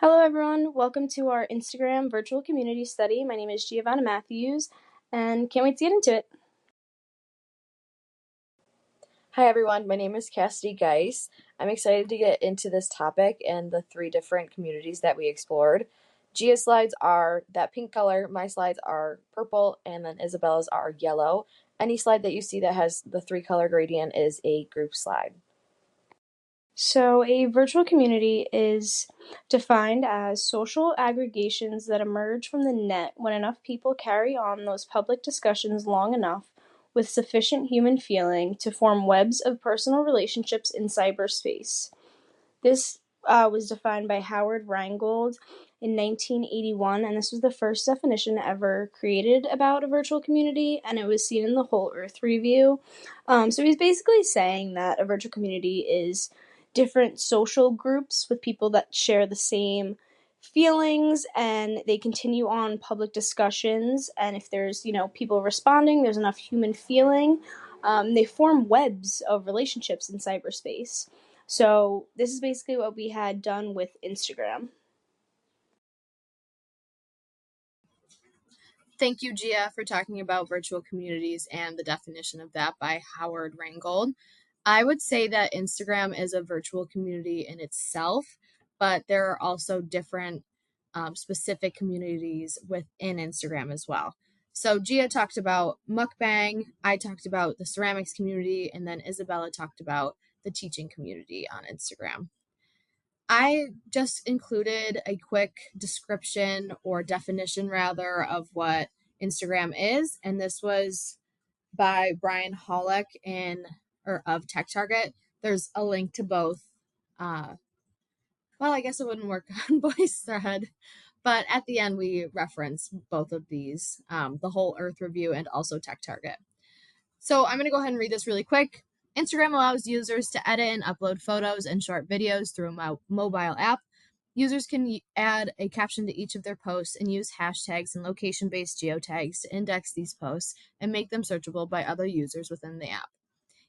Hello everyone, welcome to our Instagram virtual community study. My name is Giovanna Matthews and can't wait to get into it. Hi everyone, my name is Cassidy Geis. I'm excited to get into this topic and the 3 different communities that we explored. Gia's slides are that pink color, my slides are purple, and then Isabella's are yellow. Any slide that you see that has the 3-color gradient is a group slide. So a virtual community is defined as social aggregations that emerge from the net when enough people carry on those public discussions long enough with sufficient human feeling to form webs of personal relationships in cyberspace. This was defined by Howard Rheingold in 1981, and this was the first definition ever created about a virtual community, and it was seen in the Whole Earth Review. So he's basically saying that a virtual community is different social groups with people that share the same feelings, and they continue on public discussions, and if there's people responding, there's enough human feeling, they form webs of relationships in cyberspace. So this is basically what we had done with Instagram. Thank you, Gia, for talking about virtual communities and the definition of that by Howard Rheingold. I would say that Instagram is a virtual community in itself, but there are also different specific communities within Instagram as well. So Gia talked about mukbang, I talked about the ceramics community, and then Isabella talked about the teaching community on Instagram. I just included a quick description or definition rather of what Instagram is, and this was by Brian Hollick of Tech Target. There's a link to both. Well, I guess it wouldn't work on VoiceThread, but at the end we reference both of these, the Whole Earth Review and also Tech Target. So I'm going to go ahead and read this really quick. Instagram allows users to edit and upload photos and short videos through a mobile app. Users can add a caption to each of their posts and use hashtags and location-based geotags to index these posts and make them searchable by other users within the app.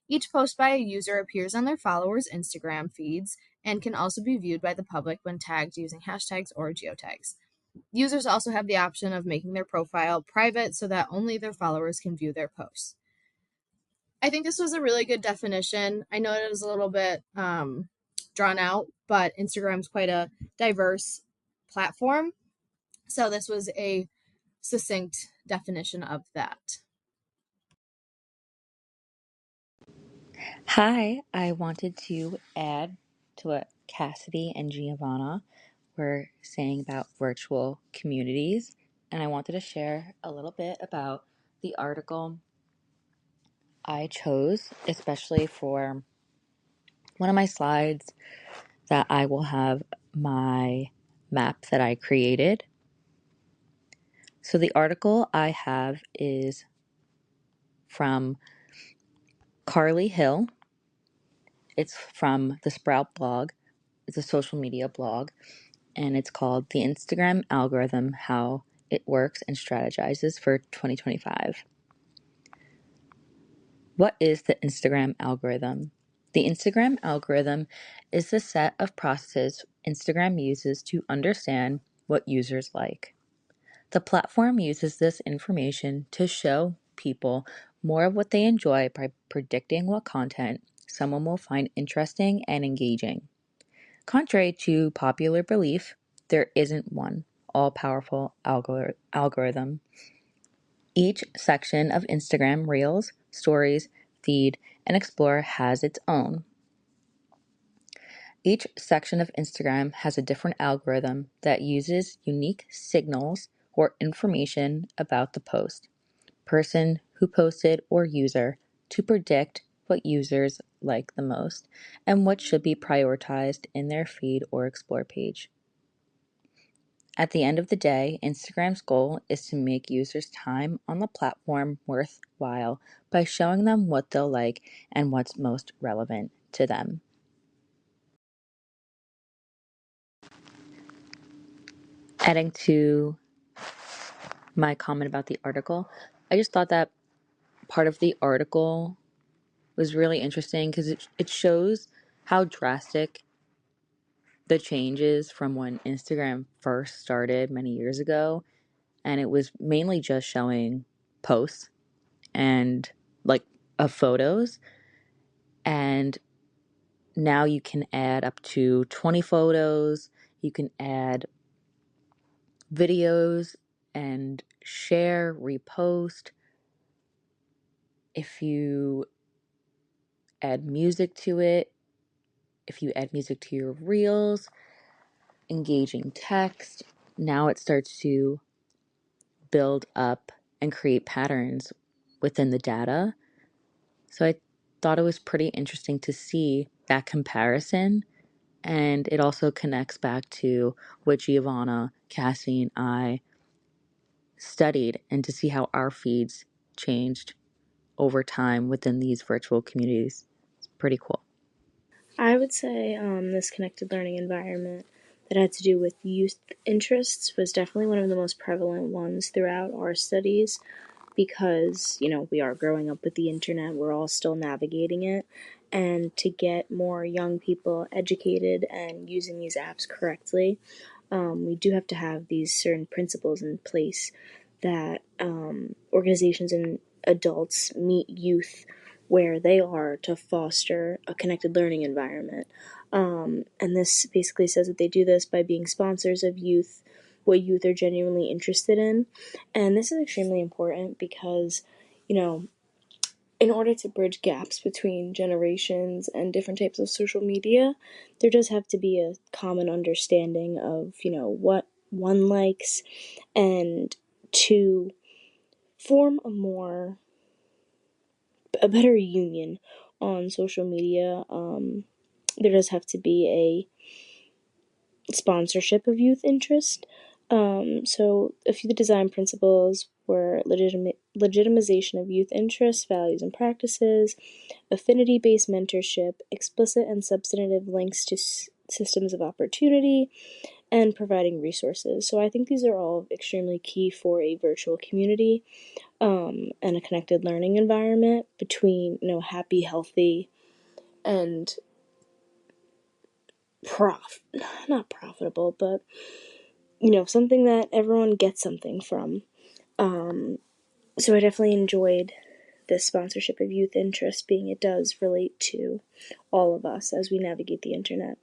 Each post by a user appears on their followers' Instagram feeds and can also be viewed by the public when tagged using hashtags or geotags. Users also have the option of making their profile private so that only their followers can view their posts. I think this was a really good definition. I know it was a little bit drawn out, but Instagram's quite a diverse platform. So this was a succinct definition of that. Hi, I wanted to add to what Cassidy and Giovanna were saying about virtual communities, and I wanted to share a little bit about the article I chose, especially for one of my slides that I will have my map that I created. So the article I have is from Carly Hill. It's from the Sprout blog. It's a social media blog, and it's called The Instagram Algorithm, How It Works and Strategizes for 2025. What is the Instagram algorithm? The Instagram algorithm is the set of processes Instagram uses to understand what users like. The platform uses this information to show people more of what they enjoy by predicting what content someone will find interesting and engaging. Contrary to popular belief, there isn't one all-powerful algorithm. Each section of Instagram Reels, Stories, Feed, and Explore has its own. Each section of Instagram has a different algorithm that uses unique signals or information about the post, person who posted, or user to predict what users like the most and what should be prioritized in their feed or explore page. At the end of the day, Instagram's goal is to make users' time on the platform worthwhile by showing them what they'll like and what's most relevant to them. Adding to my comment about the article, I just thought that part of the article was really interesting because it shows how drastic the changes from when Instagram first started many years ago, and it was mainly just showing posts and like of photos, and now you can add up to 20 photos, you can add videos and share, repost. If you add music to it, if you add music to your reels, engaging text, now it starts to build up and create patterns within the data. So I thought it was pretty interesting to see that comparison. And it also connects back to what Giovanna, Cassie, and I studied, and to see how our feeds changed over time within these virtual communities. It's pretty cool. I would say this connected learning environment that had to do with youth interests was definitely one of the most prevalent ones throughout our studies because, we are growing up with the internet, we're all still navigating it, and to get more young people educated and using these apps correctly, we do have to have these certain principles in place that organizations and adults meet youth where they are to foster a connected learning environment. And this basically says that they do this by being sponsors of youth, what youth are genuinely interested in. And this is extremely important because, in order to bridge gaps between generations and different types of social media, there does have to be a common understanding of, what one likes, and to form a better union on social media. There does have to be a sponsorship of youth interest. So a few of the design principles were legitimization of youth interests, values, and practices, affinity-based mentorship, explicit and substantive links to systems of opportunity, and providing resources. So I think these are all extremely key for a virtual community and a connected learning environment between, happy, healthy, and not profitable, but, something that everyone gets something from. So I definitely enjoyed this sponsorship of youth interest, being it does relate to all of us as we navigate the internet.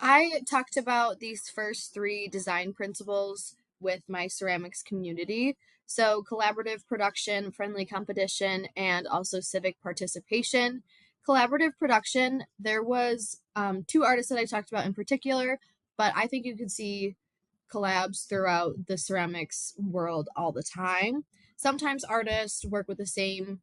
I talked about these first three design principles with my ceramics community. So, collaborative production, friendly competition, and also civic participation. Collaborative production, there was two artists that I talked about in particular, but I think you could see collabs throughout the ceramics world all the time. Sometimes artists work with the same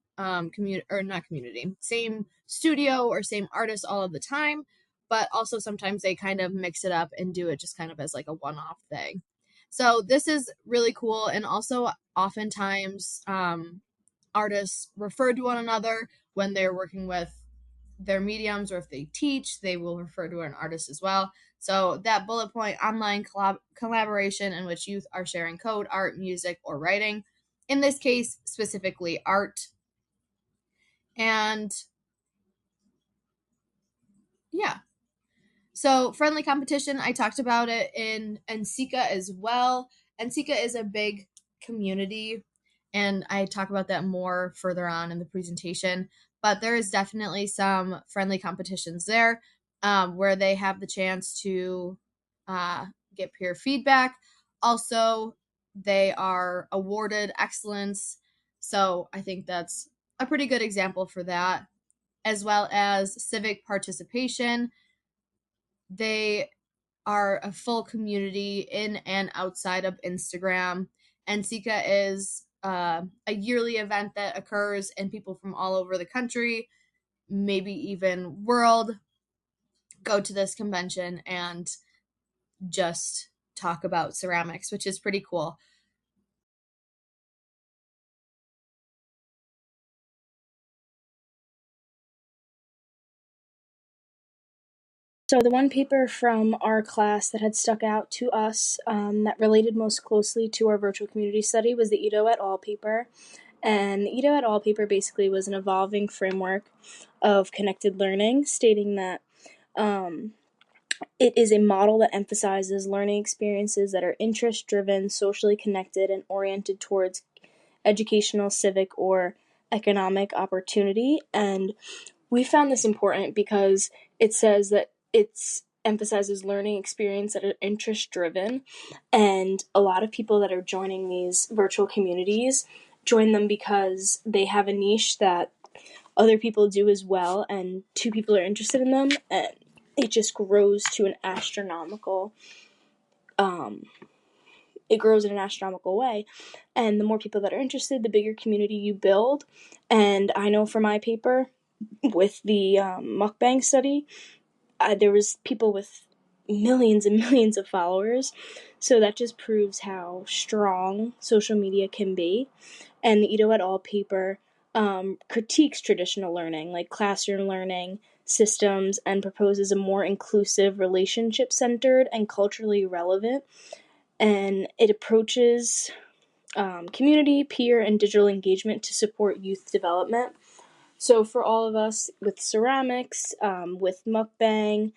same studio or same artist all of the time, but also sometimes they kind of mix it up and do it just kind of as like a one-off thing. So this is really cool, and also oftentimes artists refer to one another when they're working with their mediums, or if they teach, they will refer to an artist as well. So that bullet point, online collaboration in which youth are sharing code, art, music, or writing. In this case, specifically art. And yeah. So friendly competition, I talked about it in NCECA as well. NCECA is a big community, and I talk about that more further on in the presentation. But there is definitely some friendly competitions there where they have the chance to get peer feedback. Also, they are awarded excellence. So I think that's a pretty good example for that, as well as civic participation. They are a full community in and outside of Instagram. NCECA is a yearly event that occurs, and people from all over the country, maybe even world, go to this convention and just talk about ceramics, which is pretty cool. So the one paper from our class that had stuck out to us that related most closely to our virtual community study was the Ito et al. Paper. And the Ito et al. Paper basically was an evolving framework of connected learning, stating that it is a model that emphasizes learning experiences that are interest-driven, socially connected, and oriented towards educational, civic, or economic opportunity. And we found this important because it says that it emphasizes learning experience that are interest-driven, and a lot of people that are joining these virtual communities join them because they have a niche that other people do as well, and two people are interested in them, and it just grows to an astronomical it grows in an astronomical way. And the more people that are interested, the bigger community you build. And I know for my paper with the mukbang study, there was people with millions and millions of followers, so that just proves how strong social media can be. And the Ito et al. Paper critiques traditional learning, like classroom learning systems, and proposes a more inclusive, relationship-centered, and culturally relevant. And it approaches community, peer, and digital engagement to support youth development. So for all of us with ceramics, with mukbang,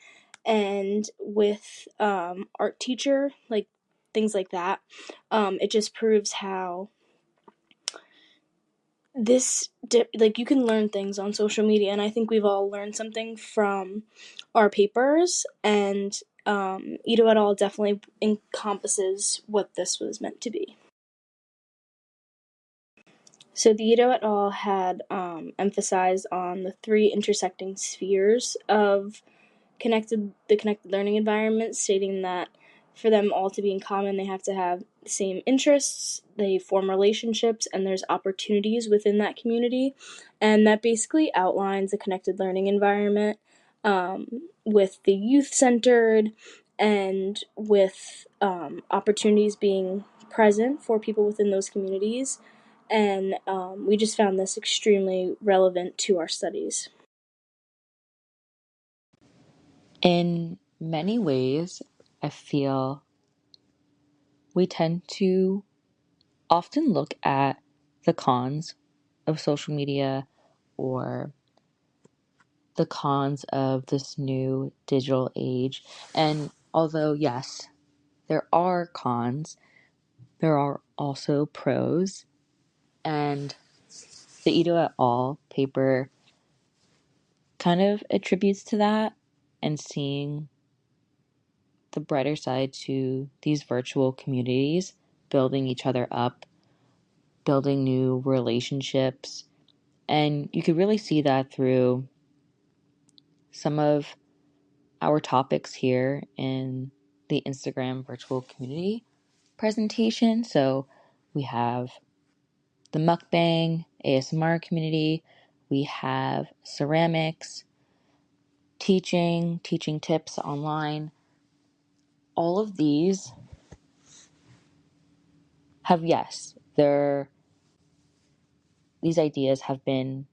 and with art teacher, like things like that, it just proves how you can learn things on social media, and I think we've all learned something from our papers, and Ito et al. Definitely encompasses what this was meant to be. So the Ito et al. Had emphasized on the three intersecting spheres of the connected learning environment, stating that for them all to be in common, they have to have the same interests, they form relationships, and there's opportunities within that community. And that basically outlines a connected learning environment with the youth-centered and with opportunities being present for people within those communities. And we just found this extremely relevant to our studies. In many ways, I feel we tend to often look at the cons of social media or the cons of this new digital age. And although, yes, there are cons, there are also pros. And the Ito et al. Paper kind of attributes to that, and seeing the brighter side to these virtual communities, building each other up, building new relationships. And you could really see that through some of our topics here in the Instagram virtual community presentation. So we have the mukbang ASMR community, we have ceramics, teaching tips online. All of these have, yes, these ideas have been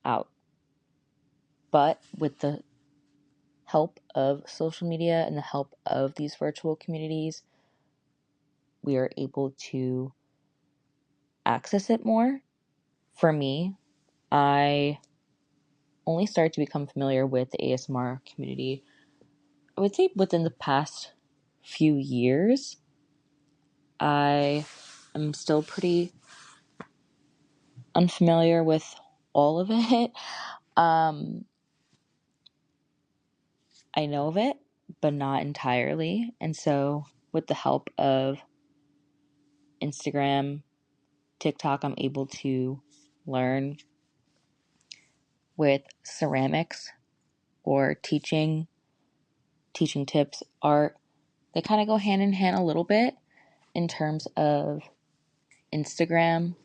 out. But with the help of social media and the help of these virtual communities, we are able to access it more. For me, I only started to become familiar with the ASMR community, I would say within the past few years. I am still pretty unfamiliar with all of it. I know of it, but not entirely. And so, with the help of Instagram, TikTok, I'm able to learn with ceramics or teaching tips, art. They kind of go hand in hand a little bit in terms of Instagram,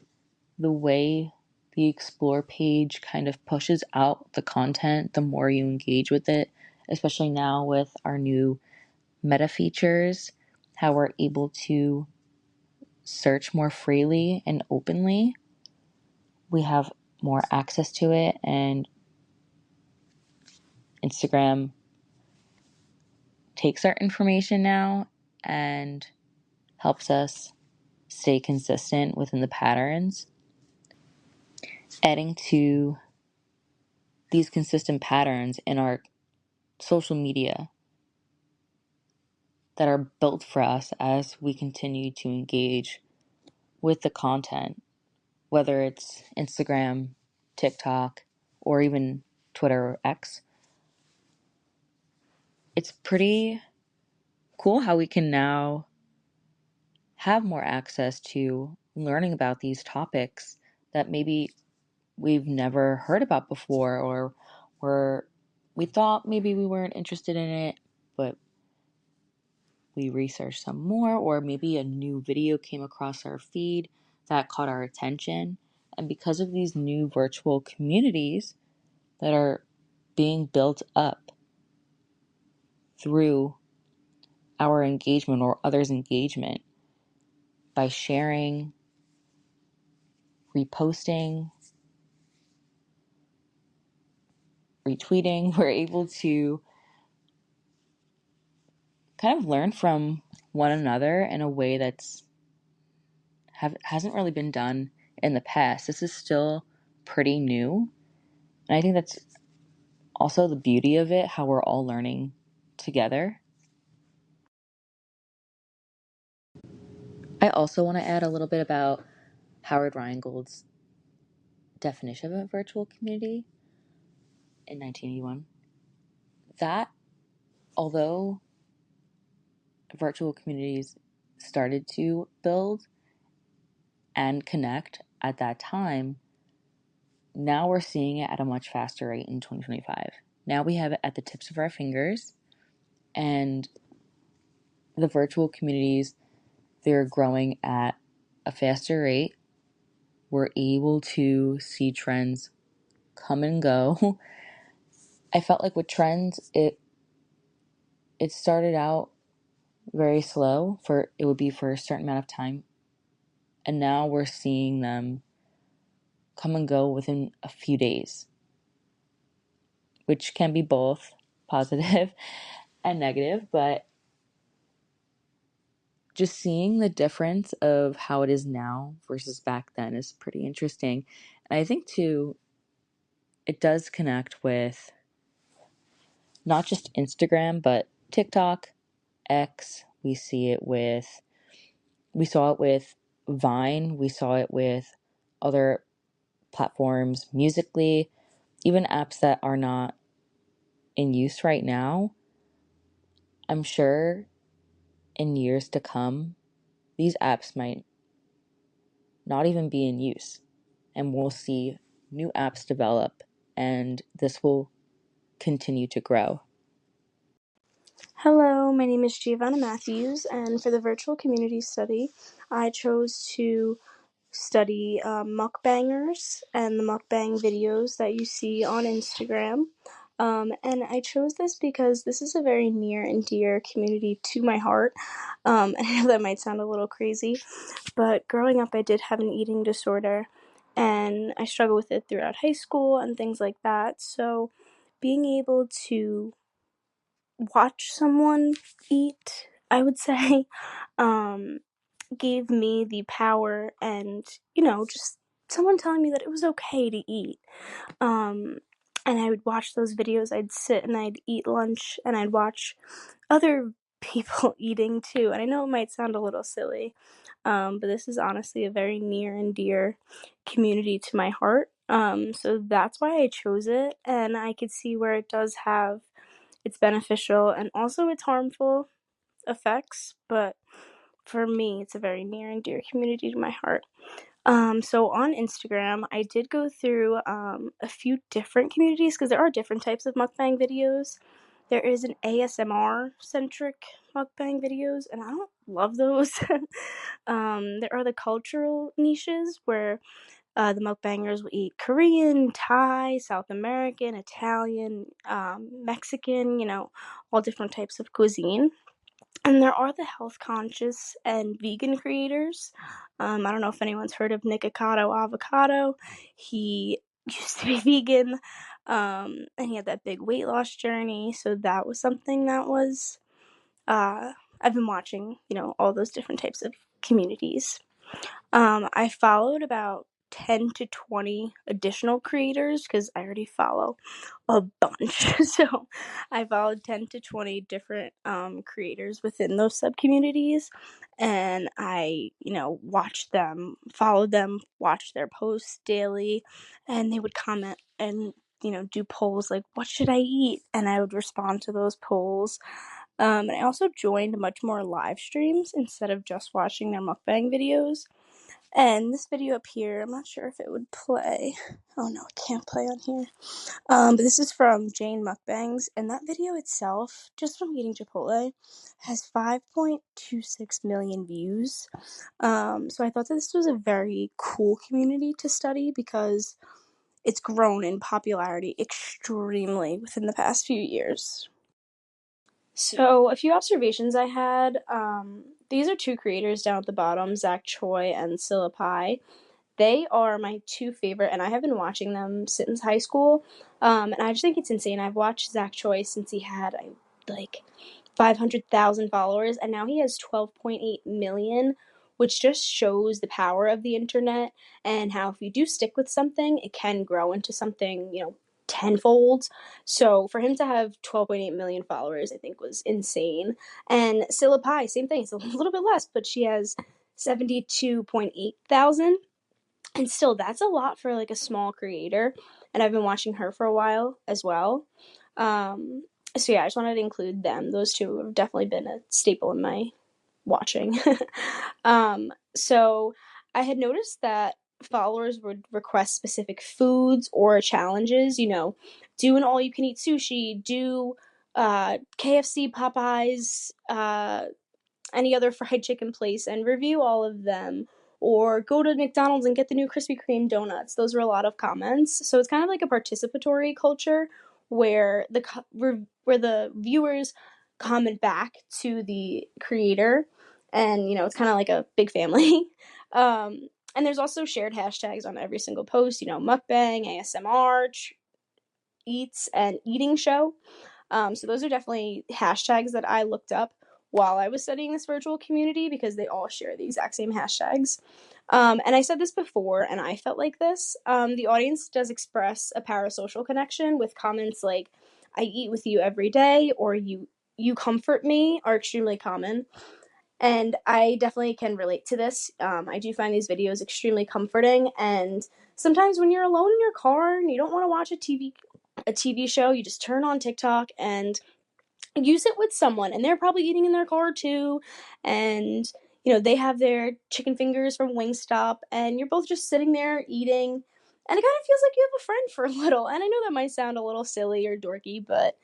the way the Explore page kind of pushes out the content, the more you engage with it, especially now with our new meta features, how we're able to search more freely and openly. We have more access to it, and Instagram takes our information now and helps us stay consistent within the patterns. adding to these consistent patterns in our social media that are built for us as we continue to engage with the content, whether it's Instagram, TikTok, or even Twitter or X. It's pretty cool how we can now have more access to learning about these topics that maybe we've never heard about before, or we thought maybe we weren't interested in it, but we researched some more, or maybe a new video came across our feed that caught our attention. And because of these new virtual communities that are being built up through our engagement or others' engagement by sharing, reposting, retweeting, we're able to kind of learn from one another in a way that's hasn't really been done in the past. This is still pretty new. And I think that's also the beauty of it, how we're all learning together. I also want to add a little bit about Howard Rheingold's definition of a virtual community in 1981. That, although virtual communities started to build and connect at that time, now we're seeing it at a much faster rate in 2025. Now we have it at the tips of our fingers, and the virtual communities, they're growing at a faster rate. We're able to see trends come and go. I felt like with trends, it started out very slow, it would be for a certain amount of time, and now we're seeing them come and go within a few days, which can be both positive and negative, but just seeing the difference of how it is now versus back then is pretty interesting. And I think too, it does connect with not just Instagram, but TikTok, X. We saw it with Vine. We saw it with other platforms, Musically, even apps that are not in use right now. I'm sure in years to come, these apps might not even be in use, and we'll see new apps develop, and this will continue to grow. Hello, my name is Giovanna Matthews, and for the virtual community study, I chose to study mukbangers and the mukbang videos that you see on Instagram. And I chose this because this is a very near and dear community to my heart. And I know that might sound a little crazy, but growing up, I did have an eating disorder, and I struggled with it throughout high school and things like that. So being able to watch someone eat, I would say, gave me the power and, just someone telling me that it was okay to eat. Um, and I would watch those videos. I'd sit and I'd eat lunch and I'd watch other people eating too. And I know it might sound a little silly, but this is honestly a very near and dear community to my heart. So that's why I chose it. And I could see where it does have its beneficial and also its harmful effects, but for me, it's a very near and dear community to my heart. So on Instagram, I did go through a few different communities because there are different types of mukbang videos. There is an ASMR centric mukbang videos, and I don't love those. There are the cultural niches where the mukbangers will eat Korean, Thai, South American, Italian, Mexican, all different types of cuisine. And there are the health conscious and vegan creators. I don't know if anyone's heard of Nikocado Avocado. He used to be vegan, and he had that big weight loss journey. So that was something that was, I've been watching, all those different types of communities. I followed about 10 to 20 additional creators because I already follow a bunch. So I followed 10 to 20 different creators within those subcommunities, and I, watched them, followed them, watched their posts daily, and they would comment and do polls like, what should I eat? And I would respond to those polls. And I also joined much more live streams instead of just watching their mukbang videos. And this video up here, I'm not sure if it would play. Oh no, it can't play on here. But this is from Jane Mukbangs, and that video itself, just from eating Chipotle, has 5.26 million views. So I thought that this was a very cool community to study because it's grown in popularity extremely within the past few years. So a few observations I had. These are two creators down at the bottom, Zach Choi and Silla Pie. They are my two favorite, and I have been watching them since high school. And I just think it's insane. I've watched Zach Choi since he had 500,000 followers, and now he has 12.8 million, which just shows the power of the internet and how if you do stick with something, it can grow into something, tenfold. So for him to have 12.8 million followers, I think was insane. And Silla Pie, same thing. It's a little bit less, but she has 72.8 thousand. And still, that's a lot for a small creator. And I've been watching her for a while as well. So yeah, I just wanted to include them. Those two have definitely been a staple in my watching. So I had noticed that followers would request specific foods or challenges, do an all-you-can-eat sushi, do KFC, Popeyes, any other fried chicken place and review all of them, or go to McDonald's and get the new Krispy Kreme donuts. Those were a lot of comments. So it's kind of like a participatory culture where the viewers comment back to the creator, and it's kind of like a big family. And there's also shared hashtags on every single post, mukbang, ASMR, eats, and eating show. So those are definitely hashtags that I looked up while I was studying this virtual community because they all share the exact same hashtags. And I said this before, and I felt like this. The audience does express a parasocial connection with comments like, I eat with you every day, or you comfort me, are extremely common. And I definitely can relate to this. I do find these videos extremely comforting, and sometimes when you're alone in your car and you don't want to watch a TV show, you just turn on TikTok and use it with someone, and they're probably eating in their car too, and they have their chicken fingers from Wingstop, and you're both just sitting there eating, and it kind of feels like you have a friend for a little. And I know that might sound a little silly or dorky, but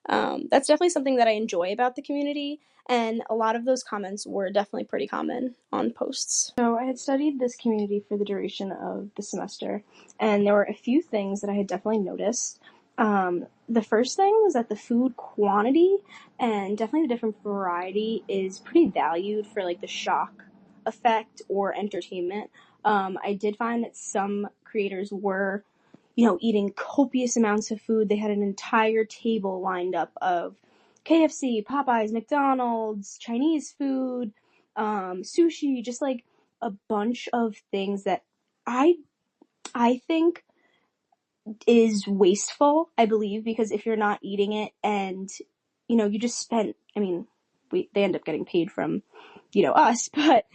that's definitely something that I enjoy about the community, and a lot of those comments were definitely pretty common on posts. So I had studied this community for the duration of the semester, and there were a few things that I had definitely noticed. The first thing was that the food quantity and definitely the different variety is pretty valued for the shock effect or entertainment. I did find that some creators were, eating copious amounts of food. They had an entire table lined up of KFC, Popeyes, McDonald's, Chinese food, sushi, just a bunch of things that I think is wasteful, I believe, because if you're not eating it and, you just spent, they end up getting paid from, us, but,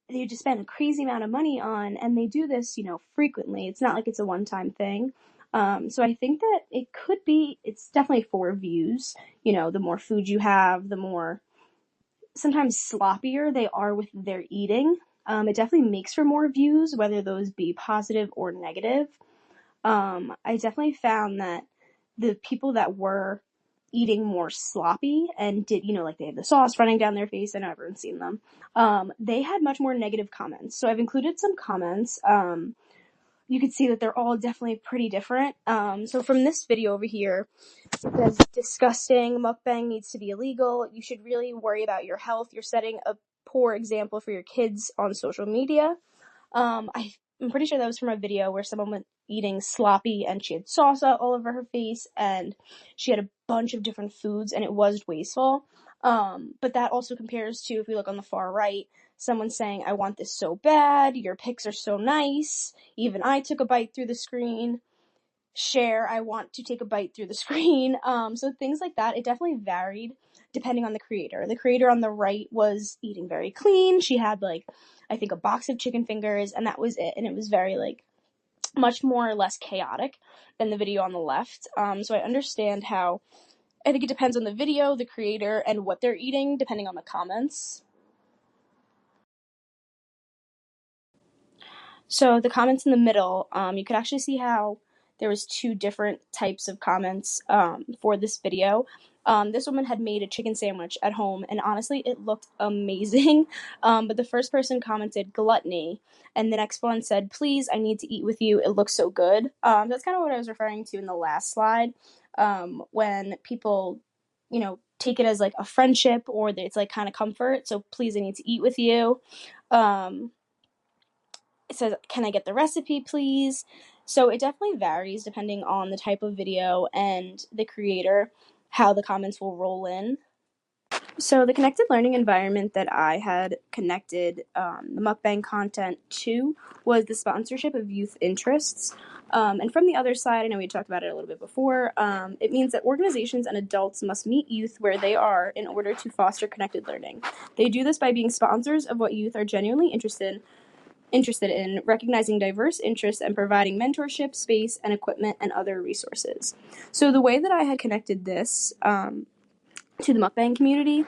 they just spend a crazy amount of money on, and they do this, frequently. It's not like it's a one-time thing. So I think that it's definitely for views. The more food you have, the more sometimes sloppier they are with their eating. It definitely makes for more views, whether those be positive or negative. I definitely found that the people that were eating more sloppy and did, they had the sauce running down their face, I know everyone's seen them, they had much more negative comments. So I've included some comments. You can see that they're all definitely pretty different. So from this video over here, it says, disgusting, mukbang needs to be illegal, you should really worry about your health, you're setting a poor example for your kids on social media. I'm pretty sure that was from a video where someone was eating sloppy and she had salsa all over her face, and she had a bunch of different foods, and it was wasteful. But that also compares to, if we look on the far right, someone saying, I want this so bad, your pics are so nice, even I took a bite through the screen. Share, I want to take a bite through the screen. So things like that. It definitely varied depending on the creator. The creator on the right was eating very clean. She had like, I think, a box of chicken fingers, and that was it. And it was very like much more or less chaotic than the video on the left. So I understand how, I think it depends on the video, the creator, and what they're eating, depending on the comments. So the comments in the middle, you could actually see how there was two different types of comments for this video. This woman had made a chicken sandwich at home, and honestly, it looked amazing. But the first person commented gluttony, and the next one said, please, I need to eat with you. It looks so good. That's kind of what I was referring to in the last slide, when people, take it as like a friendship, or it's like kind of comfort. So please, I need to eat with you. It says, can I get the recipe, please? So it definitely varies depending on the type of video and the creator, how the comments will roll in. So the connected learning environment that I had connected the mukbang content to was the sponsorship of youth interests. And from the other side, I know we talked about it a little bit before, it means that organizations and adults must meet youth where they are in order to foster connected learning. They do this by being sponsors of what youth are genuinely interested in, recognizing diverse interests, and providing mentorship, space, and equipment and other resources. So the way that I had connected this to the mukbang community,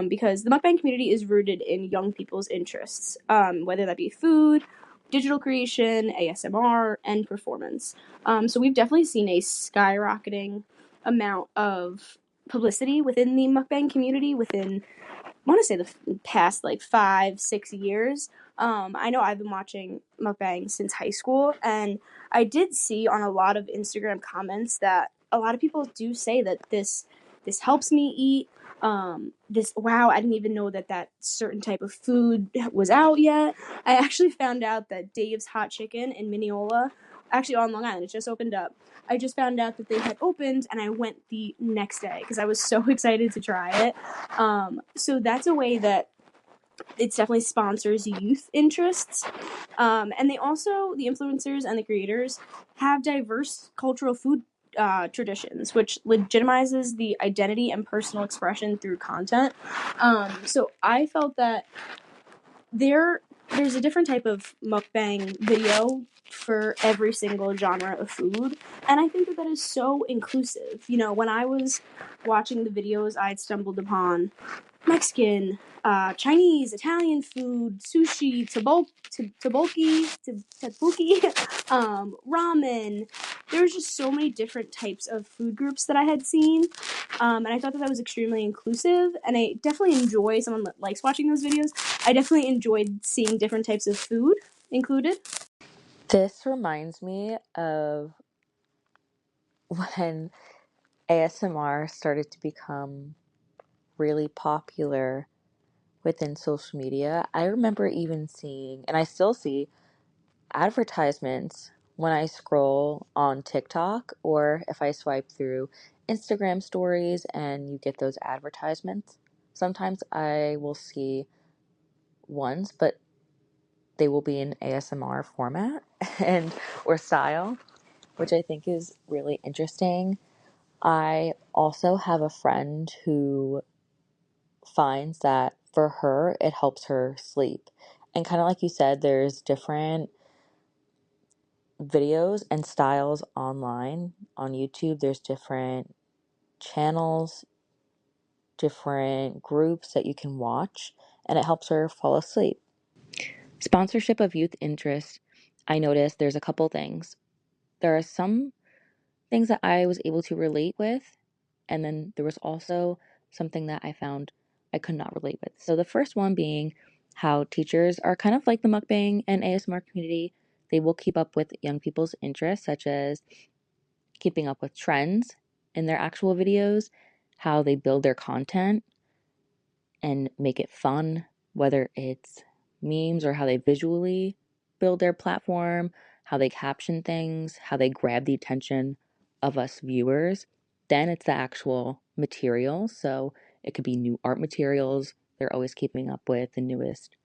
because the mukbang community is rooted in young people's interests, whether that be food, digital creation, ASMR, and performance. So we've definitely seen a skyrocketing amount of publicity within the mukbang community within, I want to say, the past like 5-6 years. I know I've been watching mukbang since high school, and I did see on a lot of Instagram comments that a lot of people do say that this helps me eat. Wow, I didn't even know that certain type of food was out yet. I actually found out that Dave's Hot Chicken in Mineola, actually on Long Island, it just opened up. I just found out that they had opened, and I went the next day because I was so excited to try it. So that's a way that it definitely sponsors youth interests. And they also, the influencers and the creators, have diverse cultural food traditions, which legitimizes the identity and personal expression through content. So I felt that there's a different type of mukbang video for every single genre of food, and I think that is so inclusive. When I was watching the videos, I had stumbled upon Mexican, Chinese, Italian food, sushi, tteokbokki, ramen. There was just so many different types of food groups that I had seen, and I thought that was extremely inclusive, and I definitely enjoy someone that likes watching those videos. I definitely enjoyed seeing different types of food included. This reminds me of when ASMR started to become really popular within social media. I remember even seeing, and I still see, advertisements when I scroll on TikTok, or if I swipe through Instagram stories and you get those advertisements. Sometimes I will see ones, but they will be in ASMR format and or style, which I think is really interesting. I also have a friend who finds that for her it helps her sleep. And kind of like you said, there's different videos and styles online. On YouTube, there's different channels, different groups that you can watch, and it helps her fall asleep. Sponsorship of youth interest. I noticed there's a couple things. There are some things that I was able to relate with, and then there was also something that I found I could not relate with. So the first one being how teachers are kind of like the mukbang and ASMR community. They will keep up with young people's interests, such as keeping up with trends in their actual videos, how they build their content and make it fun, whether it's memes or how they visually build their platform, how they caption things, how they grab the attention of us viewers. Then it's the actual material. So it could be new art materials, they're always keeping up with the newest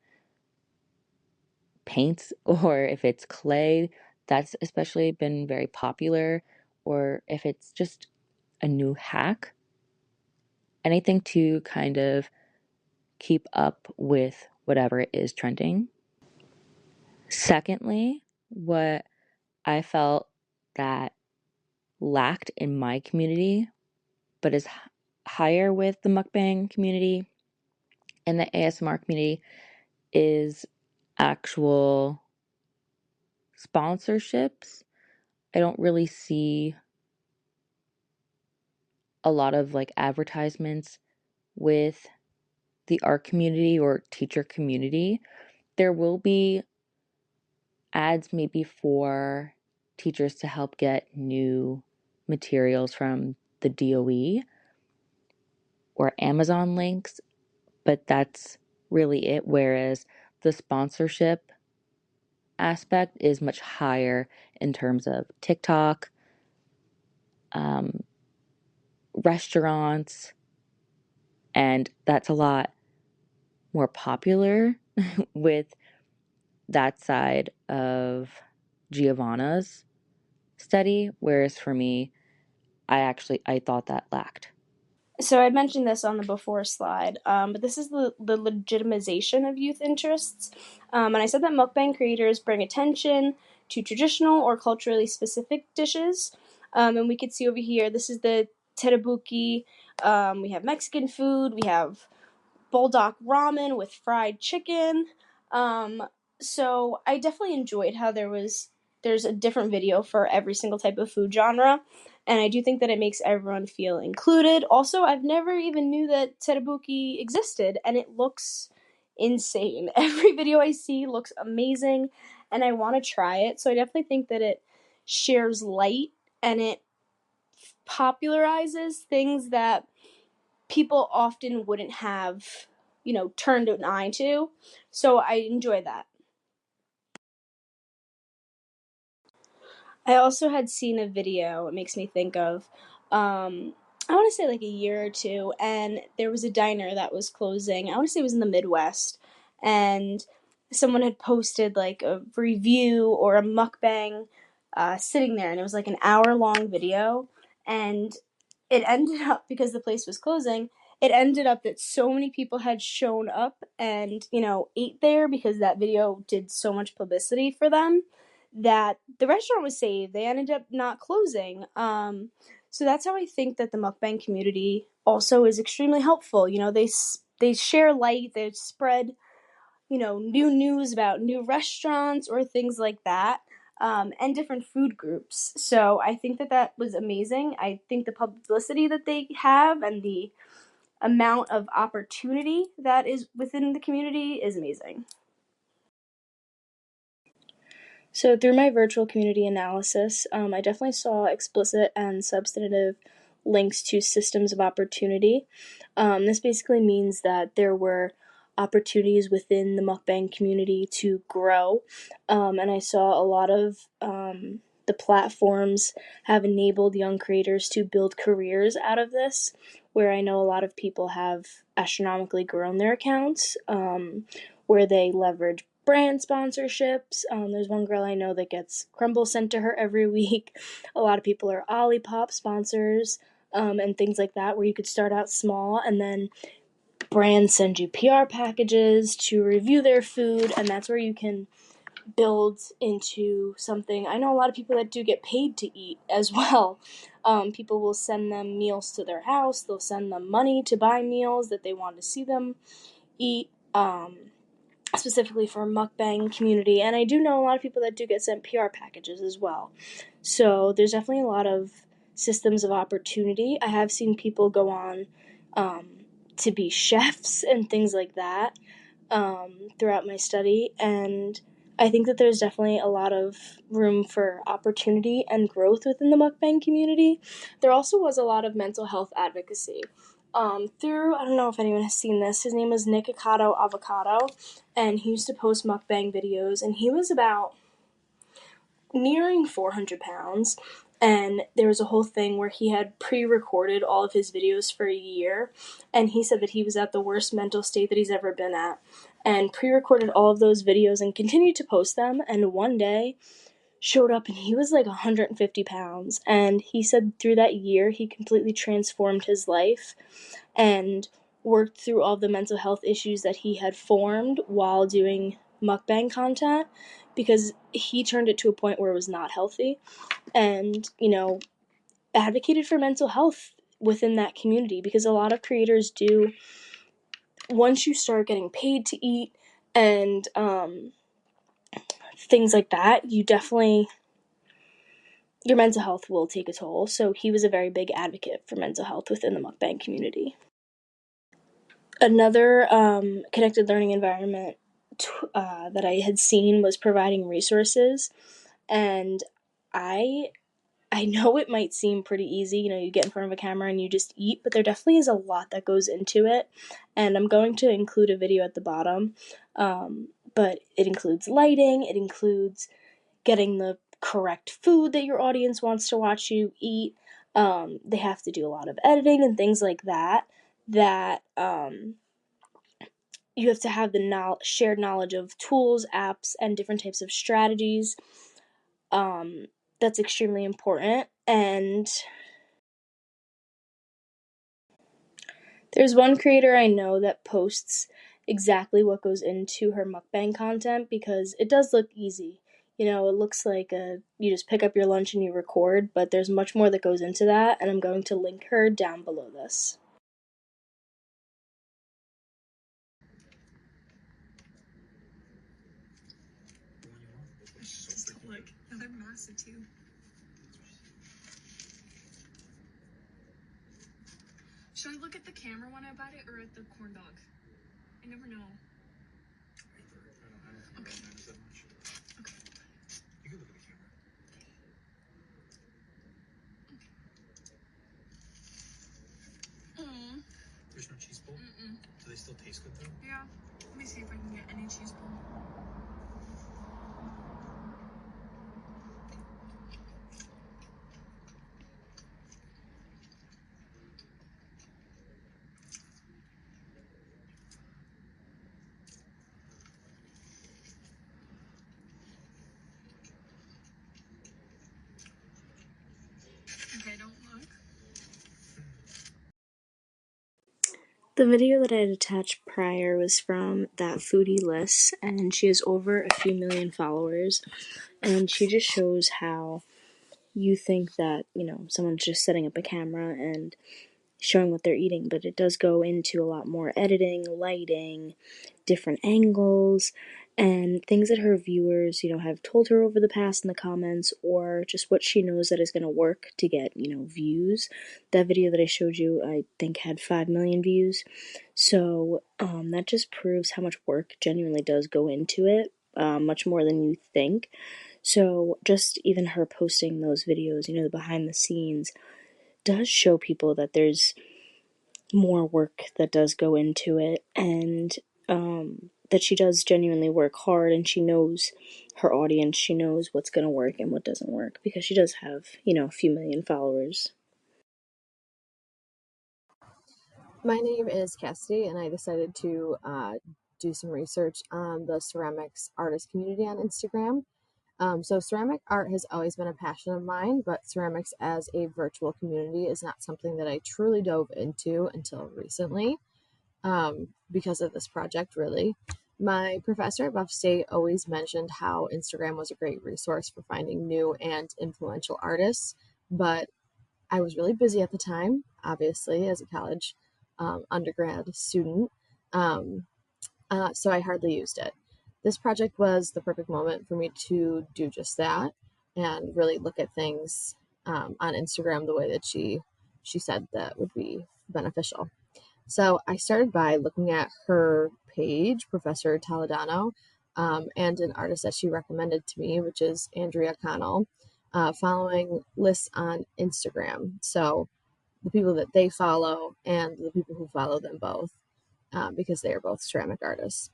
paints, or if it's clay, that's especially been very popular, or if it's just a new hack, anything to kind of keep up with whatever is trending. Secondly, what I felt that lacked in my community, but is higher with the mukbang community and the ASMR community, is actual sponsorships. I don't really see a lot of like advertisements with the art community or teacher community. There will be ads maybe for teachers to help get new materials from the DOE or Amazon links, but that's really it. Whereas the sponsorship aspect is much higher in terms of TikTok, restaurants, and that's a lot more popular with that side of Giovanna's study, whereas for me, I thought that lacked. So I mentioned this on the before slide, but this is the legitimization of youth interests. And I said that mukbang creators bring attention to traditional or culturally specific dishes. And we could see over here, this is the tteokbokki. We have Mexican food. We have bulldog ramen with fried chicken. So I definitely enjoyed how there's a different video for every single type of food genre, and I do think that it makes everyone feel included. Also, I've never even knew that tteokbokki existed, and it looks insane. Every video I see looks amazing, and I want to try it. So I definitely think that it shares light and it popularizes things that people often wouldn't have, turned an eye to. So I enjoy that. I also had seen a video, it makes me think of, I want to say like a year or two, and there was a diner that was closing. I want to say it was in the Midwest, and someone had posted like a review or a mukbang sitting there, and it was like an hour-long video, and it ended up, because the place was closing, it ended up that so many people had shown up and, ate there because that video did so much publicity for them that the restaurant was saved. They ended up not closing. So that's how I think that the mukbang community also is extremely helpful. They share light, they spread, new news about new restaurants or things like that. And different food groups. So I think that was amazing. I think the publicity that they have and the amount of opportunity that is within the community is amazing. So through my virtual community analysis, I definitely saw explicit and substantive links to systems of opportunity. This basically means that there were opportunities within the mukbang community to grow, and I saw a lot of the platforms have enabled young creators to build careers out of this, where I know a lot of people have astronomically grown their accounts, where they leverage brand sponsorships. There's one girl I know that gets crumbles sent to her every week. A lot of people are Olipop sponsors, and things like that, where you could start out small and then brands send you PR packages to review their food, and that's where you can build into something. I know a lot of people that do get paid to eat as well. People will send them meals to their house. They'll send them money to buy meals that they want to see them eat. Specifically for mukbang community, and I do know a lot of people that do get sent PR packages as well. So there's definitely a lot of systems of opportunity. I have seen people go on to be chefs and things like that throughout my study, and I think that there's definitely a lot of room for opportunity and growth within the mukbang community. There also was a lot of mental health advocacy. I don't know if anyone has seen this, his name was Nikocado Avocado, and he used to post mukbang videos, and he was about nearing 400 pounds, And there was a whole thing where he had pre-recorded all of his videos for a year, and he said that he was at the worst mental state that he's ever been at, and pre-recorded all of those videos and continued to post them. And one day showed up and he was like 150 pounds, and he said through that year he completely transformed his life and worked through all the mental health issues that he had formed while doing mukbang content, because he turned it to a point where it was not healthy, and advocated for mental health within that community, because a lot of creators do, once you start getting paid to eat and things like that, your mental health will take a toll. So he was a very big advocate for mental health within the mukbang community. Another connected learning environment that I had seen was providing resources, and I know it might seem pretty easy, you get in front of a camera and you just eat, but there definitely is a lot that goes into it, and I'm going to include a video at the bottom, but it includes lighting, it includes getting the correct food that your audience wants to watch you eat. They have to do a lot of editing and things like that, you have to have the shared knowledge of tools, apps, and different types of strategies. That's extremely important. And there's one creator I know that posts exactly what goes into her mukbang content, because it does look easy. It looks like you just pick up your lunch and you record, but there's much more that goes into that, and I'm going to link her down below this. Just look, they're massive too. Should I look at the camera when I bite it or at the corn dog? I never know. I don't think it matters that much. Okay. You can look at the camera. There's no cheese bowl? Do they still taste good though? Yeah. Let me see if I can get any cheese bowl. Okay, don't look. The video that I had attached prior was from That Foodie Lists, and she has over a few million followers, and she just shows how you think that, someone's just setting up a camera and showing what they're eating, but it does go into a lot more editing, lighting, different angles, and things that her viewers, have told her over the past in the comments, or just what she knows that is going to work to get, views. That video that I showed you, I think, had 5 million views. So that just proves how much work genuinely does go into it, much more than you think. So just even her posting those videos, the behind the scenes, does show people that there's more work that does go into it, and that she does genuinely work hard, and she knows her audience, she knows what's going to work and what doesn't work, because she does have, a few million followers. My name is Cassidy, and I decided to do some research on the ceramics artist community on Instagram. So ceramic art has always been a passion of mine, but ceramics as a virtual community is not something that I truly dove into until recently, because of this project, really. My professor at Buff State always mentioned how Instagram was a great resource for finding new and influential artists, but I was really busy at the time, obviously, as a college undergrad student, so I hardly used it. This project was the perfect moment for me to do just that and really look at things on Instagram the way that she said that would be beneficial. So I started by looking at her page, Professor Toledano, and an artist that she recommended to me, which is Andrea Connell, following lists on Instagram. So the people that they follow and the people who follow them both, because they are both ceramic artists.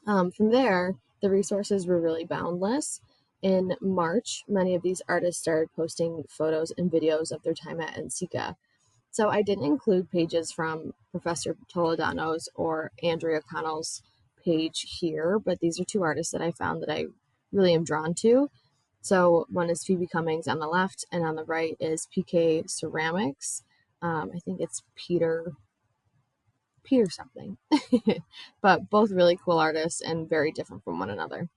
From there, the resources were really boundless. In March, many of these artists started posting photos and videos of their time at NCECA. So I didn't include pages from Professor Toledano's or Andrea Connell's page here, but these are two artists that I found that I really am drawn to. So one is Phoebe Cummings on the left, and on the right is PK Ceramics. I think it's Peter something, but both really cool artists and very different from one another.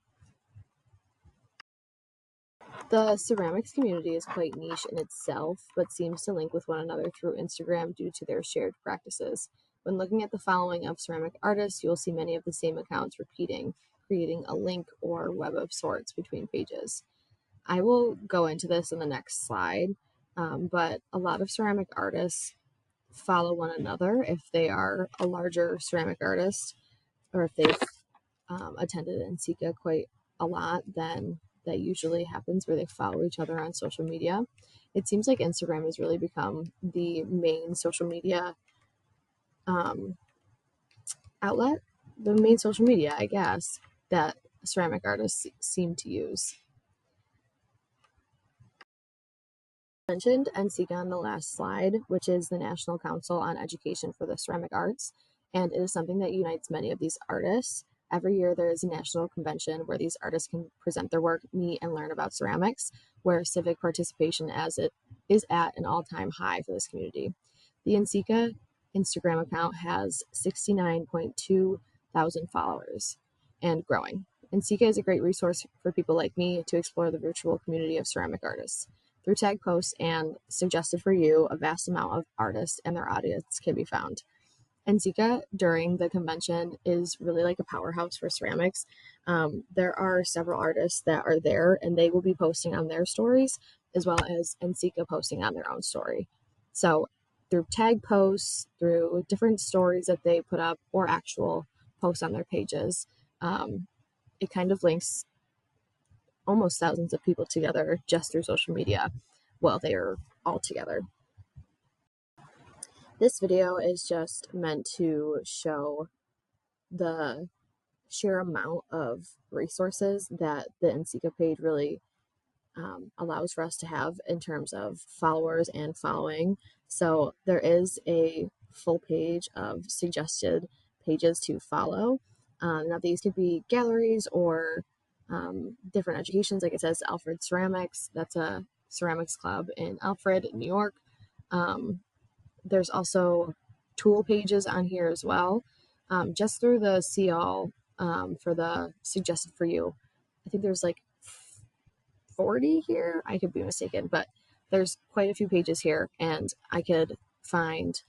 The ceramics community is quite niche in itself, but seems to link with one another through Instagram due to their shared practices. When looking at the following of ceramic artists, you will see many of the same accounts repeating, creating a link or web of sorts between pages. I will go into this in the next slide, but a lot of ceramic artists follow one another if they are a larger ceramic artist, or if they've attended NCECA quite a lot, then that usually happens where they follow each other on social media. It seems like Instagram has really become the main social media outlet, the main social media, I guess, that ceramic artists seem to use. I mentioned NCECA on the last slide, which is the National Council on Education for the Ceramic Arts, and it is something that unites many of these artists. Every year there is a national convention where these artists can present their work, meet, and learn about ceramics, where civic participation as it is at an all-time high for this community. The NCECA Instagram account has 69.2 thousand followers and growing. NCECA is a great resource for people like me to explore the virtual community of ceramic artists. Through tag posts and suggested for you, a vast amount of artists and their audience can be found. NCECA during the convention is really like a powerhouse for ceramics. There are several artists that are there, and they will be posting on their stories as well as NCECA posting on their own story. So through tag posts, through different stories that they put up, or actual posts on their pages, it kind of links almost thousands of people together just through social media while they are all together. This video is just meant to show the sheer amount of resources that the NCECA page really allows for us to have in terms of followers and following. So there is a full page of suggested pages to follow. Now these could be galleries or different educations. Like it says Alfred Ceramics, that's a ceramics club in Alfred, New York. There's also tool pages on here as well. Just through the see all for the suggested for you, I think there's like 40 here. I could be mistaken, but there's quite a few pages here, and I could find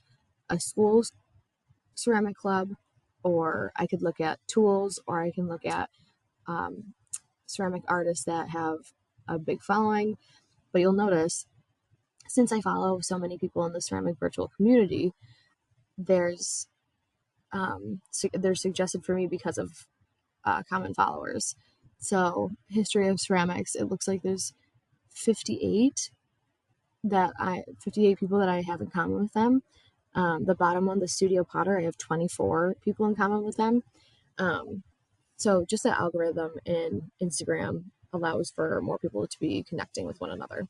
a school's ceramic club, or I could look at tools, or I can look at ceramic artists that have a big following. But you'll notice, since I follow so many people in the ceramic virtual community, there's they're suggested for me because of common followers. So history of ceramics, it looks like there's 58 people that I have in common with them. The bottom one, the Studio Potter, I have 24 people in common with them. So just the algorithm in Instagram allows for more people to be connecting with one another.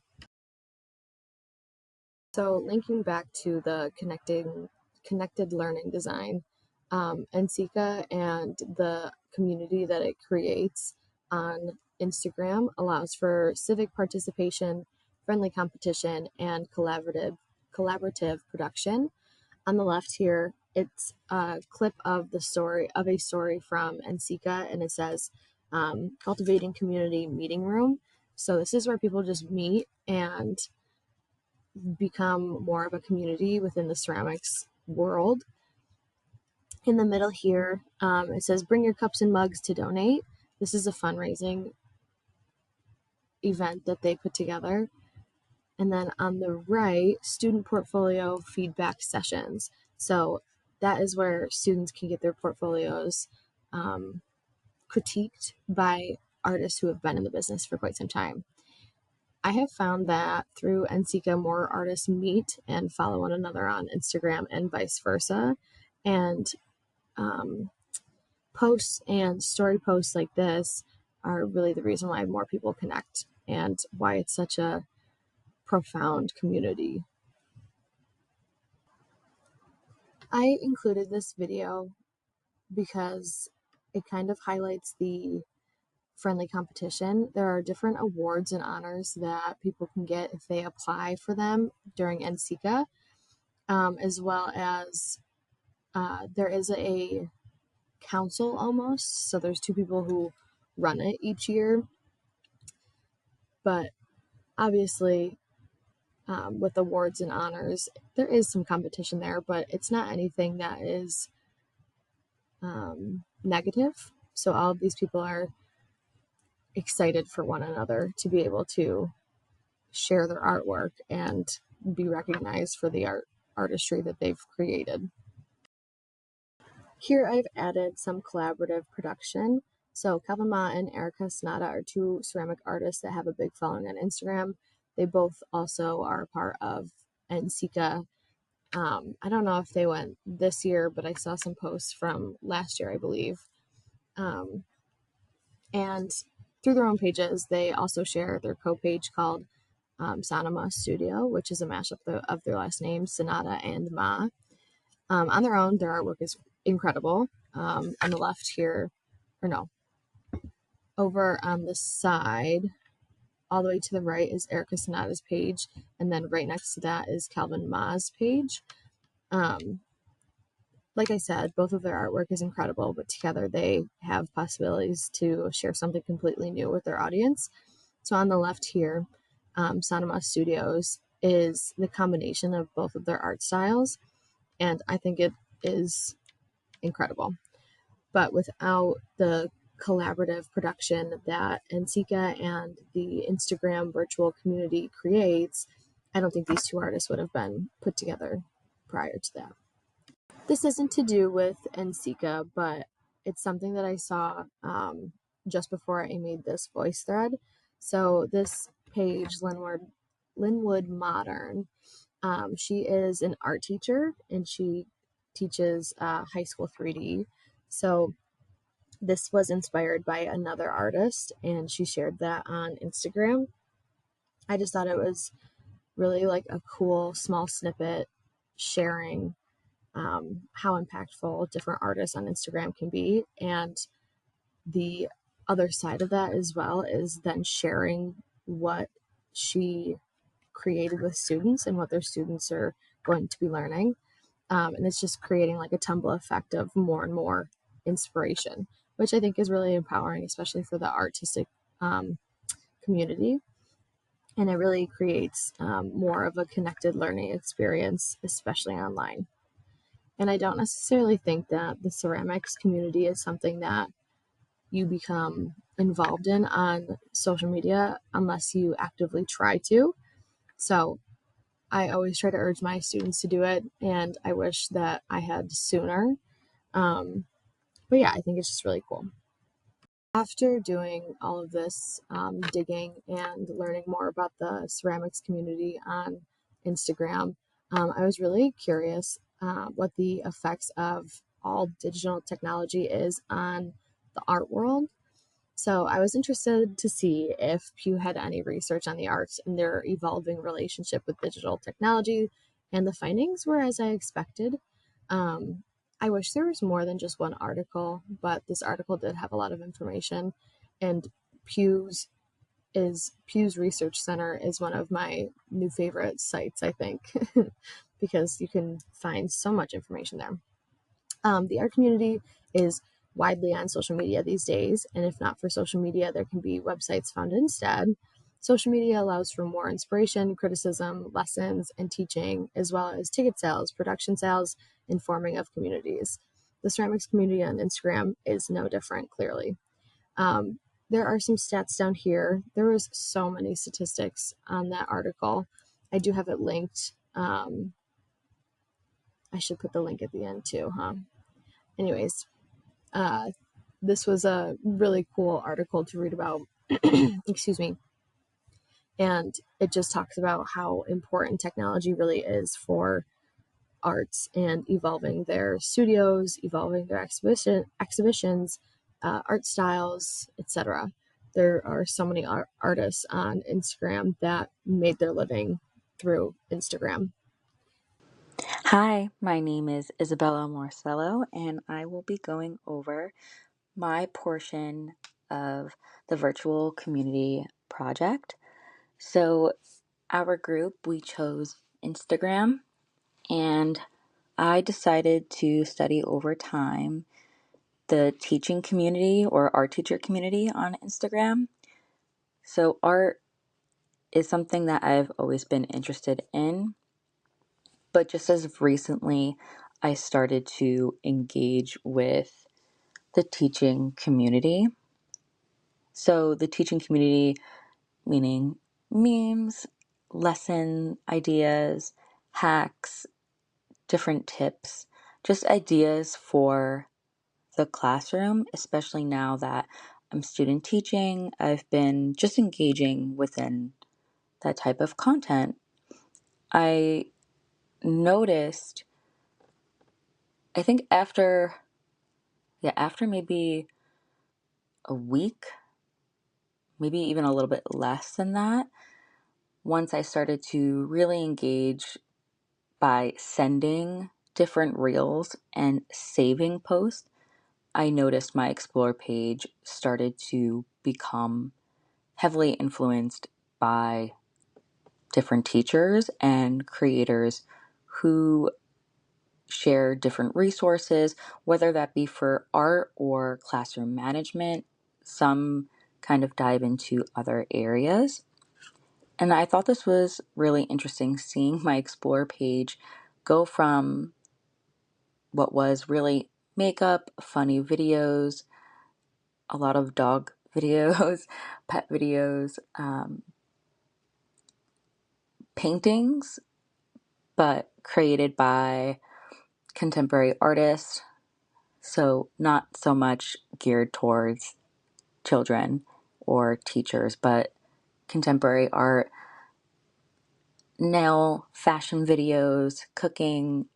So linking back to the connected learning design, NCECA and the community that it creates on Instagram allows for civic participation, friendly competition, and collaborative production. On the left here, it's a clip of a story from NCECA, and it says cultivating community meeting room. So this is where people just meet and become more of a community within the ceramics world. In the middle here, it says bring your cups and mugs to donate. This is a fundraising event that they put together. And then on the right, student portfolio feedback sessions. So that is where students can get their portfolios critiqued by artists who have been in the business for quite some time. I have found that through NCECA, more artists meet and follow one another on Instagram and vice versa. And posts and story posts like this are really the reason why more people connect and why it's such a profound community. I included this video because it kind of highlights the friendly competition. There are different awards and honors that people can get if they apply for them during NCECA, as well as there is a council almost. So there's two people who run it each year. But obviously, with awards and honors, there is some competition there, but it's not anything that is negative. So all of these people are excited for one another to be able to share their artwork and be recognized for the artistry that they've created. Here I've added some collaborative production. So Calvin Ma and Erica Sonata are two ceramic artists that have a big following on Instagram. They both also are a part of NCECA. I don't know if they went this year, but I saw some posts from last year, I believe. And through their own pages, they also share their co-page called Sanama Studio, which is a mashup of their last names, Sonata and Ma. On their own, their artwork is incredible. On the left here, or no, over on the side, all the way to the right is Erica Sonata's page, and then right next to that is Calvin Ma's page. Like I said, both of their artwork is incredible, but together they have possibilities to share something completely new with their audience. So on the left here, Sanama Studios is the combination of both of their art styles, and I think it is incredible. But without the collaborative production that NCECA and the Instagram virtual community creates, I don't think these two artists would have been put together prior to that. This isn't to do with NCECA, but it's something that I saw just before I made this voice thread. So this page, Linwood Modern, she is an art teacher and she teaches high school 3D. So this was inspired by another artist and she shared that on Instagram. I just thought it was really like a cool small snippet sharing how impactful different artists on Instagram can be. And the other side of that as well is then sharing what she created with students and what their students are going to be learning. And it's just creating like a tumble effect of more and more inspiration, which I think is really empowering, especially for the artistic community. And it really creates more of a connected learning experience, especially online. And I don't necessarily think that the ceramics community is something that you become involved in on social media unless you actively try to. So I always try to urge my students to do it, and I wish that I had sooner. But yeah, I think it's just really cool. After doing all of this digging and learning more about the ceramics community on Instagram, I was really curious what the effects of all digital technology is on the art world. So I was interested to see if Pew had any research on the arts and their evolving relationship with digital technology, and the findings were as I expected. I wish there was more than just one article, but this article did have a lot of information, and Pew's Research Center is one of my new favorite sites, I think, because you can find so much information there. The art community is widely on social media these days, and if not for social media, there can be websites found instead. Social media allows for more inspiration, criticism, lessons, and teaching, as well as ticket sales, production sales, and forming of communities. The ceramics community on Instagram is no different, clearly. There are some stats down here. There was so many statistics on that article. I do have it linked. I should put the link at the end too, huh? Anyways, this was a really cool article to read about. Excuse me. And it just talks about how important technology really is for arts and evolving their studios, evolving their exhibitions, art styles, etc. There are so many artists on Instagram that made their living through Instagram. Hi, my name is Isabella Marcello, and I will be going over my portion of the virtual community project. So, our group, we chose Instagram, and I decided to study over time the teaching community or art teacher community on Instagram. So, art is something that I've always been interested in, but just as of recently, I started to engage with the teaching community. So, the teaching community, meaning memes, lesson ideas, hacks, different tips, just ideas for the classroom, especially now that I'm student teaching. I've been just engaging within that type of content. I noticed, I think after maybe a week, maybe even a little bit less than that, once I started to really engage by sending different reels and saving posts, I noticed my Explore page started to become heavily influenced by different teachers and creators who share different resources, whether that be for art or classroom management. Some kind of dive into other areas. And I thought this was really interesting seeing my Explore page go from what was really makeup, funny videos, a lot of dog videos, pet videos, paintings, but created by contemporary artists. So, not so much geared towards children or teachers, but contemporary art, nail fashion videos, cooking,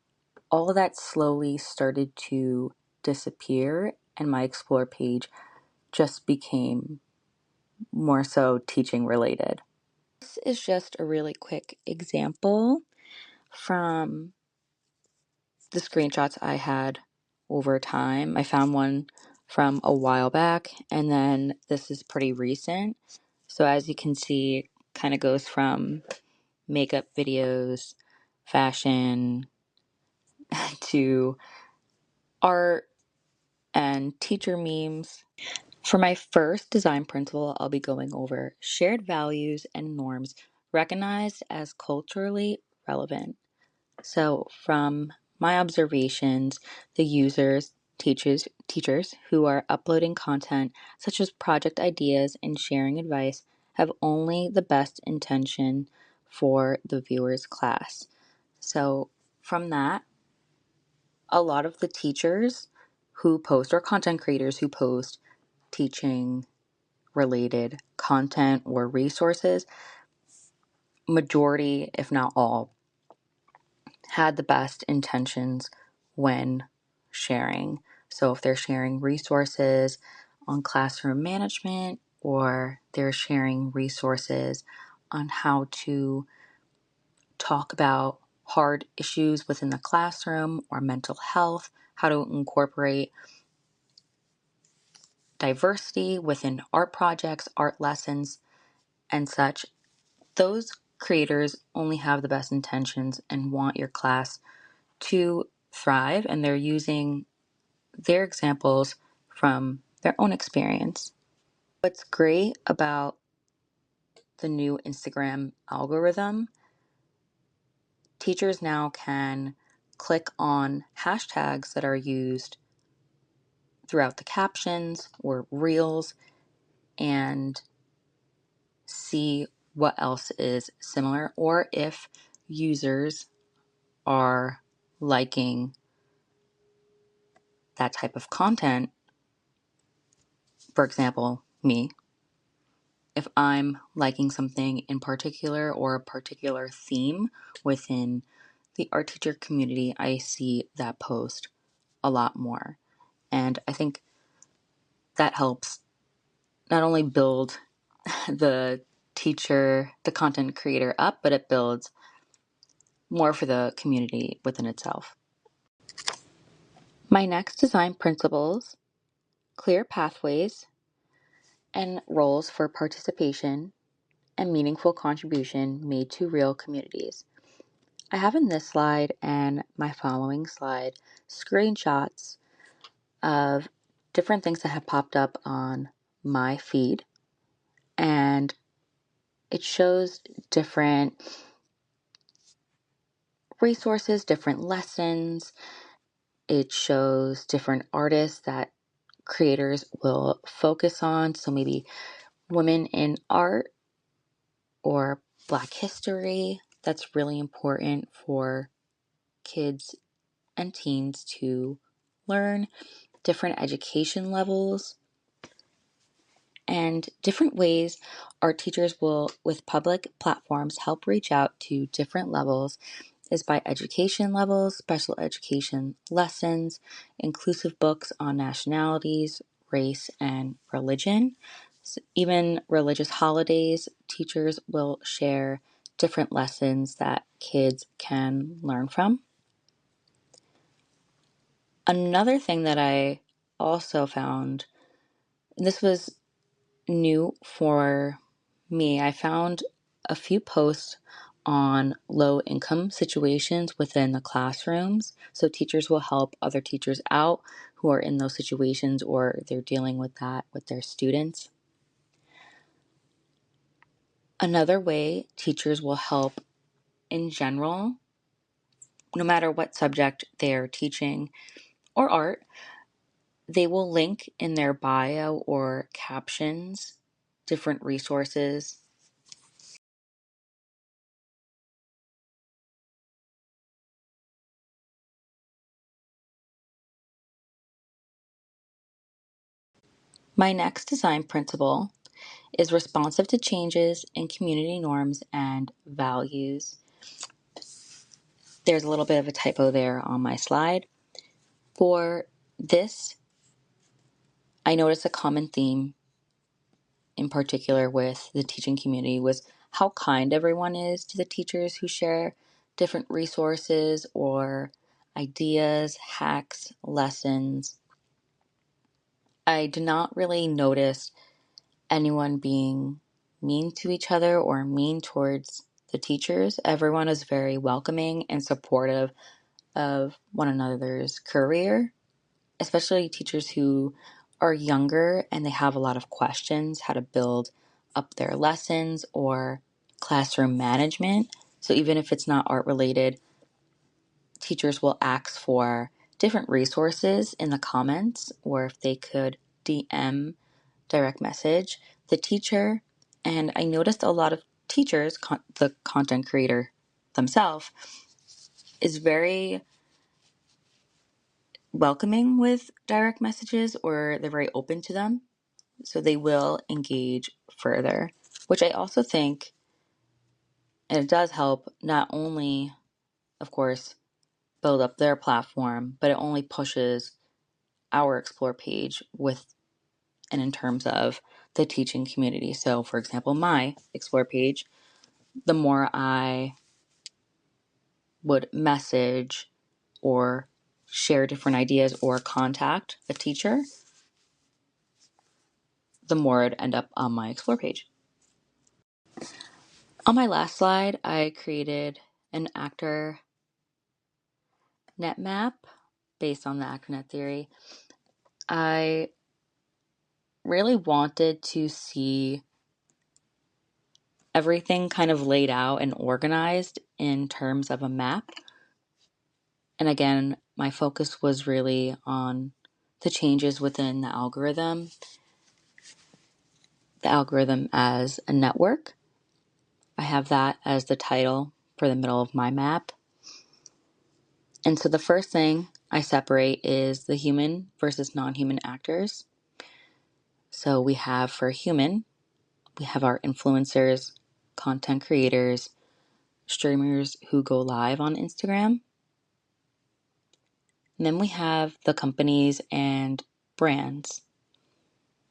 all of that slowly started to disappear, and my Explore page just became more so teaching related. This is just a really quick example from the screenshots I had over time. I found one from a while back, and then this is pretty recent. So as you can see, kind of goes from makeup videos, fashion, to art and teacher memes. For my first design principle, I'll be going over shared values and norms recognized as culturally relevant. So, from my observations, the users, teachers who are uploading content such as project ideas and sharing advice have only the best intention for the viewer's class. So, from that, a lot of the teachers who post or content creators who post teaching related content or resources, majority, if not all, had the best intentions when sharing. So if they're sharing resources on classroom management or they're sharing resources on how to talk about hard issues within the classroom or mental health, how to incorporate diversity within art projects, art lessons, and such, those creators only have the best intentions and want your class to thrive, and they're using their examples from their own experience. What's great about the new Instagram algorithm, teachers now can click on hashtags that are used throughout the captions or reels and see what else is similar, or if users are liking that type of content. For example, me, if I'm liking something in particular or a particular theme within the art teacher community, I see that post a lot more. And I think that helps not only build the teacher, the content creator up, but it builds more for the community within itself. My next design principles: clear pathways and roles for participation and meaningful contribution made to real communities. I have in this slide and my following slide screenshots of different things that have popped up on my feed, and it shows different resources, different lessons. It shows different artists that creators will focus on. So maybe women in art or Black history. That's really important for kids and teens to learn. Different education levels and different ways our teachers will, with public platforms, help reach out to different levels is by education levels, special education lessons, inclusive books on nationalities, race, and religion. Even religious holidays, teachers will share different lessons that kids can learn from. Another thing that I also found, and this was new for me, I found a few posts on low income situations within the classrooms. So teachers will help other teachers out who are in those situations or they're dealing with that with their students. Another way teachers will help in general, no matter what subject they're teaching or art, they will link in their bio or captions different resources. My next design principle is responsive to changes in community norms and values. There's a little bit of a typo there on my slide. For this, I noticed a common theme in particular with the teaching community was how kind everyone is to the teachers who share different resources or ideas, hacks, lessons. I did not really notice anyone being mean to each other or mean towards the teachers. Everyone is very welcoming and supportive of one another's career, especially teachers who are younger and they have a lot of questions how to build up their lessons or classroom management. So even if it's not art related, teachers will ask for different resources in the comments, or if they could DM, direct message the teacher. And I noticed a lot of teachers, the content creator themselves, is very welcoming with direct messages, or they're very open to them. So they will engage further, which I also think, and it does help not only, of course, build up their platform, but it only pushes our Explore page with and in terms of the teaching community. So, for example, my Explore page, the more I would message or share different ideas or contact a teacher, the more it'd end up on my Explore page. On my last slide, I created an actor net map based on the ActorNet theory. I really wanted to see everything kind of laid out and organized in terms of a map. And again, my focus was really on the changes within the algorithm as a network. I have that as the title for the middle of my map. And so the first thing I separate is the human versus non-human actors. So we have for human, we have our influencers, content creators, streamers who go live on Instagram. And then we have the companies and brands.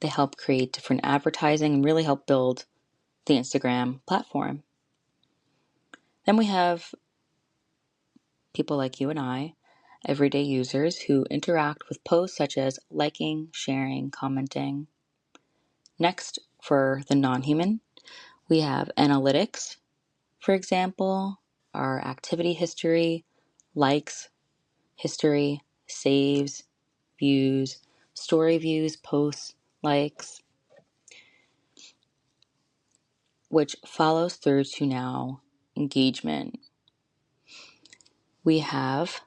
They help create different advertising and really help build the Instagram platform. Then we have people like you and I, everyday users who interact with posts such as liking, sharing, commenting. Next, for the non-human, we have analytics, for example, our activity history, likes, history, saves, views, story views, posts, likes, which follows through to now engagement. We have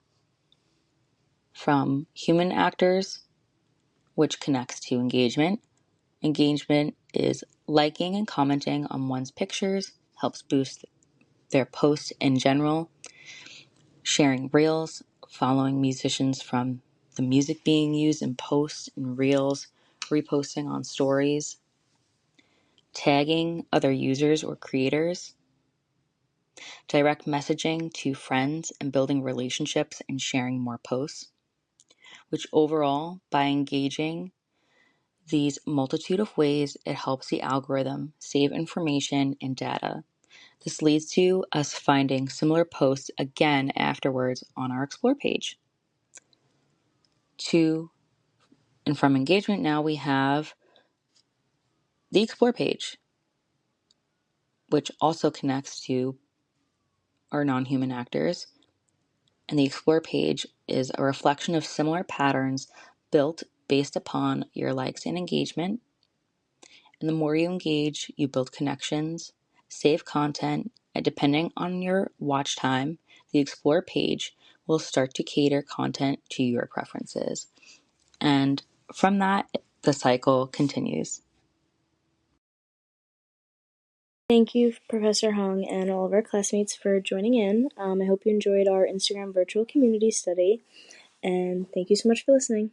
from human actors, which connects to engagement. Engagement is liking and commenting on one's pictures, helps boost their post in general. Sharing reels, following musicians from the music being used in posts and reels, reposting on stories. Tagging other users or creators. Direct messaging to friends and building relationships and sharing more posts. Which overall, by engaging these multitude of ways, it helps the algorithm save information and data. This leads to us finding similar posts again afterwards on our Explore page. And from engagement now we have the Explore page, which also connects to our non-human actors. And the Explore page is a reflection of similar patterns built based upon your likes and engagement. And the more you engage, you build connections, save content, and depending on your watch time, the Explore page will start to cater content to your preferences. And from that, the cycle continues. Thank you, Professor Hong, and all of our classmates for joining in. I hope you enjoyed our Instagram virtual community study, and thank you so much for listening.